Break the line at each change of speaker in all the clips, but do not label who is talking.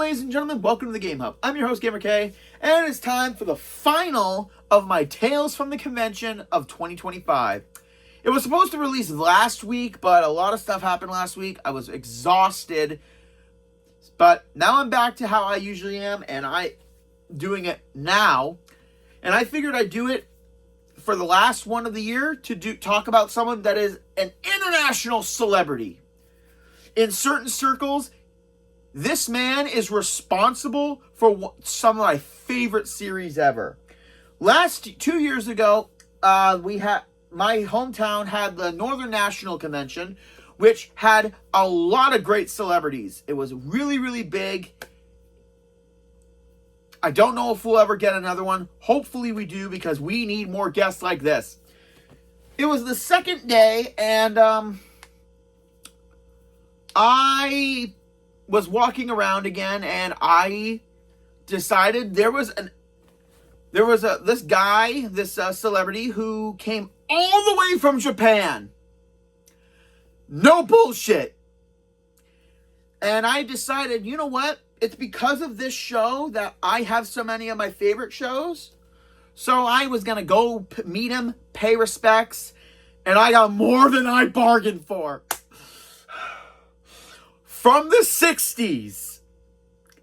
ladies and gentlemen, welcome to the Game Hub. I'm your host, GamerK, and it's time for the final of my Tales from the Convention of 2025. It was supposed to release last week, but a lot of stuff happened last week. I was exhausted, but now I'm back to how I usually am, and I'm doing it now. And I figured I'd do it for the last one of the year to talk about someone that is an international celebrity. In certain circles, this man is responsible for some of my favorite series ever. 2 years ago, my hometown had the Northern National Convention, which had a lot of great celebrities. It was really, really big. I don't know if we'll ever get another one. Hopefully we do, because we need more guests like this. It was the second day, and I was walking around again, and I decided this celebrity who came all the way from Japan. No bullshit. And I decided, you know what? It's because of this show that I have so many of my favorite shows. So I was going to go meet him, pay respects, and I got more than I bargained for. From the 60s,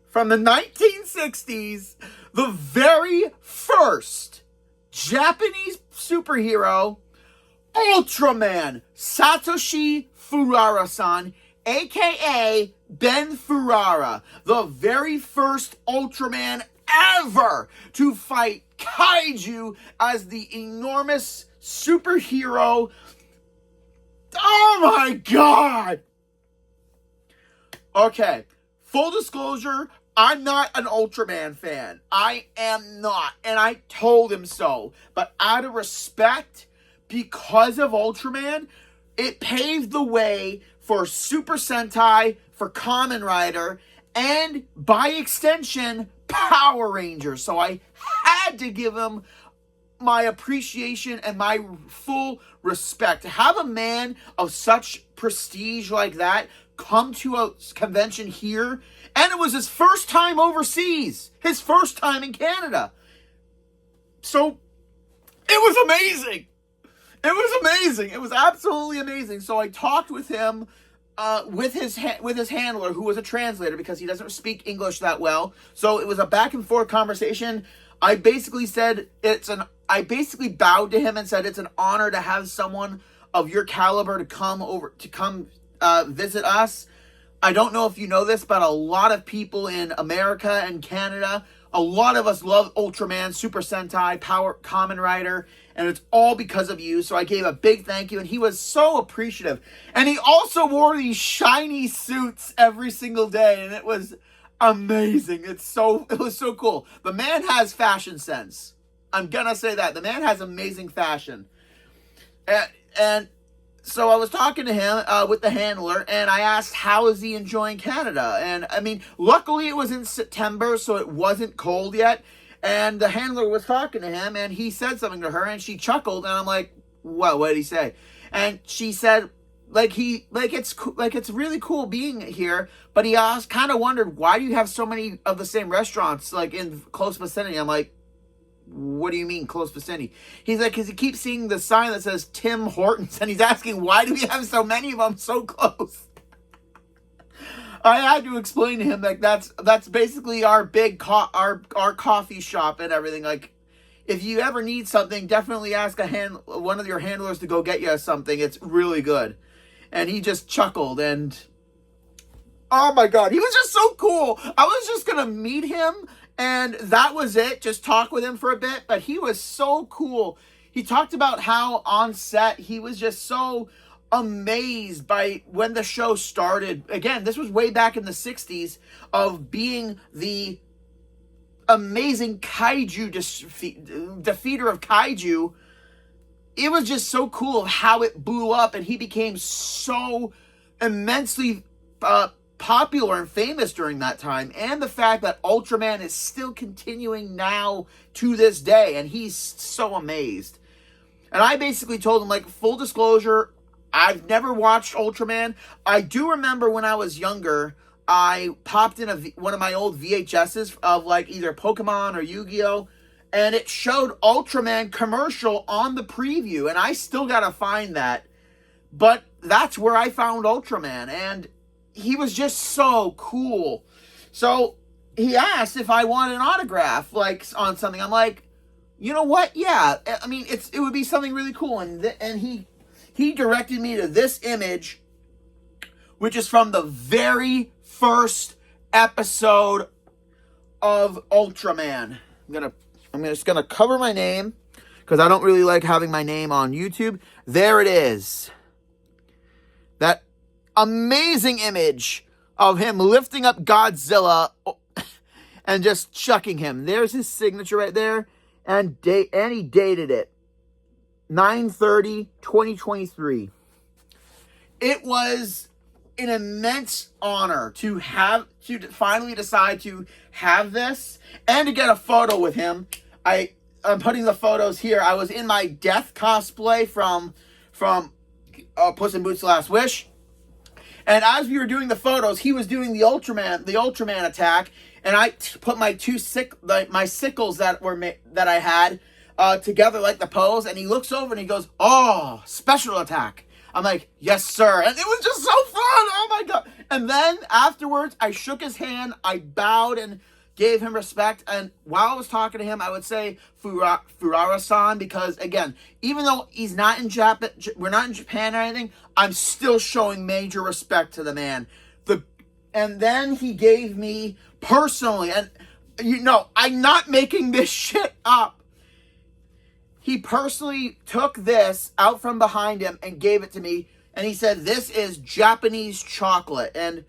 from the 1960s, the very first Japanese superhero, Ultraman Satoshi Furuya-san, aka Ben Furara, the very first Ultraman ever to fight kaiju as the enormous superhero. Oh my god! Okay, full disclosure, I'm not an Ultraman fan. I am not, and I told him so. But out of respect, because of Ultraman, it paved the way for Super Sentai, for Kamen Rider, and by extension, Power Rangers. So I had to give him my appreciation and my full respect. To have a man of such prestige like that come to a convention here, and it was his first time overseas, his first time in Canada. So it was amazing. It was amazing. It was absolutely amazing. So I talked with him, with his handler, who was a translator, because he doesn't speak English that well. So it was a back and forth conversation. I basically bowed to him and said it's an honor to have someone of your caliber to come visit us. I don't know if you know this, but a lot of people in America and Canada, a lot of us love Ultraman, Super Sentai, Kamen Rider, and it's all because of you. So I gave a big thank you, and he was so appreciative. And he also wore these shiny suits every single day, and it was amazing. It was so cool. The man has fashion sense. I'm gonna say that. The man has amazing fashion. And so I was talking to him with the handler, and I asked, how is he enjoying Canada? And I mean, luckily it was in September, so it wasn't cold yet. And the handler was talking to him, and he said something to her, and she chuckled, and I'm like, what did he say? And she said, it's really cool being here, but he kind of wondered, why do you have so many of the same restaurants, like, in close vicinity? I'm like, what do you mean close vicinity? He's like, because he keeps seeing the sign that says Tim Hortons, and he's asking, why do we have so many of them so close? I had to explain to him that that's basically our big our coffee shop and everything. Like, if you ever need something, definitely ask one of your handlers to go get you something. It's really good. And he just chuckled, and oh my god, he was just so cool. I was just gonna meet him, and that was it. Just talk with him for a bit, but he was so cool. He talked about how on set he was just so amazed by when the show started. Again, this was way back in the 60s, of being the amazing kaiju defeater of kaiju. It was just so cool how it blew up, and he became so immensely popular and famous during that time. And the fact that Ultraman is still continuing now to this day, and he's so amazed. And I basically told him, like, full disclosure, I've never watched Ultraman. I do remember when I was younger, I popped in one of my old VHSs of like either Pokemon or Yu-Gi-Oh! And it showed Ultraman commercial on the preview. And I still gotta find that. But that's where I found Ultraman. And he was just so cool. So he asked if I wanted an autograph, like on something. I'm like, you know what? Yeah. I mean, it would be something really cool. And he directed me to this image, which is from the very first episode of Ultraman. I'm just gonna cover my name because I don't really like having my name on YouTube. There it is. That amazing image of him lifting up Godzilla and just chucking him. There's his signature right there, and he dated it 9/30/2023. It was an immense honor to finally decide to have this and to get a photo with him. I'm putting the photos here. I was in my death cosplay from Puss in Boots: Last Wish, and as we were doing the photos, he was doing the Ultraman attack, and I put my my sickles that I had together like the pose, and he looks over and he goes, "Oh, special attack." I'm like, "Yes, sir." And it was just so fun. Oh, my God. And then afterwards, I shook his hand. I bowed and gave him respect. And while I was talking to him, I would say Furuya-san, because, again, even though he's not in Japan, we're not in Japan or anything, I'm still showing major respect to the man. And then he gave me personally, and, I'm not making this shit up. He personally took this out from behind him and gave it to me. And he said, "This is Japanese chocolate." And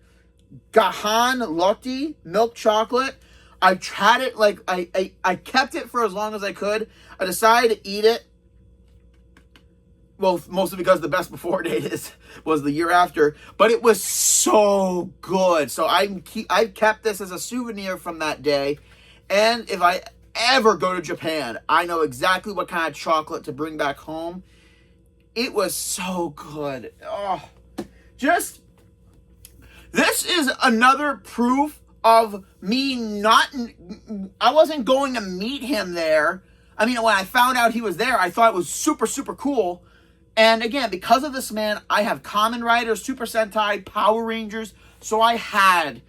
Gahan Lotti, milk chocolate. I had it, like, I kept it for as long as I could. I decided to eat it. Well, mostly because the best before date was the year after. But it was so good. So I kept this as a souvenir from that day. And if I ever go to Japan, I know exactly what kind of chocolate to bring back home. It was so good. Oh, this is another proof of me I wasn't going to meet him there. I mean, when I found out he was there, I thought it was super, super cool. And again, because of this man, I have Kamen Rider, Super Sentai, Power Rangers. So I had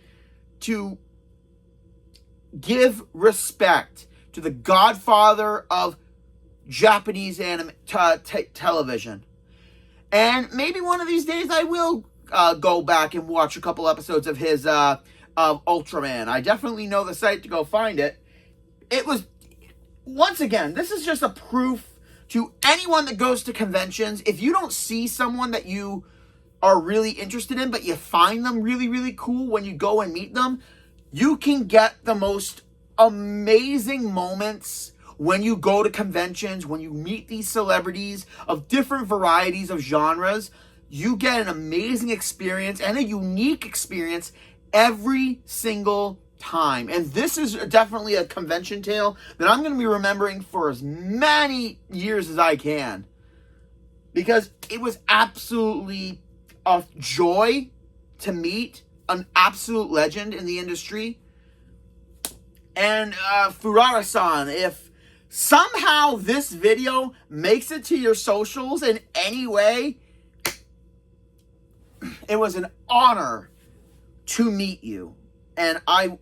to give respect to the godfather of Japanese television. And maybe one of these days I will go back and watch a couple episodes of his of Ultraman. I definitely know the site to go find it. It was, once again, this is just a proof to anyone that goes to conventions. If you don't see someone that you are really interested in, but you find them really, really cool when you go and meet them, you can get the most amazing moments when you go to conventions, when you meet these celebrities of different varieties of genres. You get an amazing experience and a unique experience every single time. And this is definitely a convention tale that I'm going to be remembering for as many years as I can, because it was absolutely a joy to meet an absolute legend in the industry. And Furuya-san, if somehow this video makes it to your socials in any way, it was an honor to meet you. And I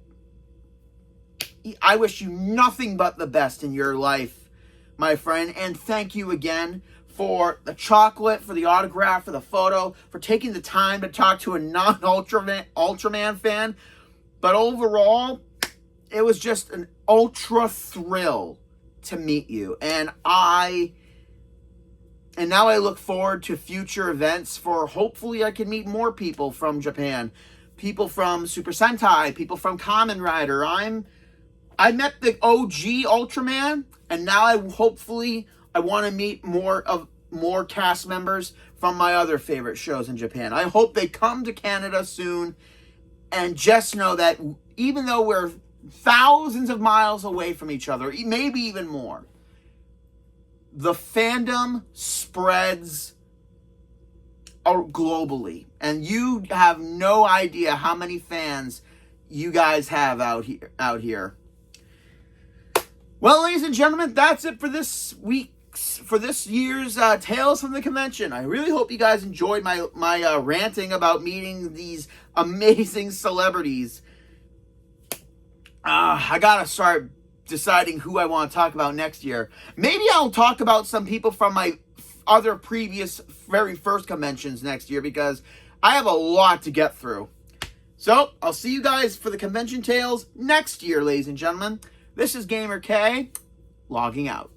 wish you nothing but the best in your life, my friend. And thank you again for the chocolate, for the autograph, for the photo, for taking the time to talk to a non-Ultraman fan. But overall, it was just an ultra thrill to meet you. And now I look forward to future events for hopefully I can meet more people from Japan. People from Super Sentai, people from Kamen Rider. I met the OG Ultraman, and now I want to meet more cast members from my other favorite shows in Japan. I hope they come to Canada soon, and just know that even though we're thousands of miles away from each other, maybe even more, the fandom spreads globally. And you have no idea how many fans you guys have out here. Well, ladies and gentlemen, that's it for this year's Tales from the Convention. I really hope you guys enjoyed my ranting about meeting these amazing celebrities. I gotta start deciding who I want to talk about next year. Maybe I'll talk about some people from my other previous very first conventions next year, because I have a lot to get through. So, I'll see you guys for the Convention Tales next year, ladies and gentlemen. This is Gamer K, logging out.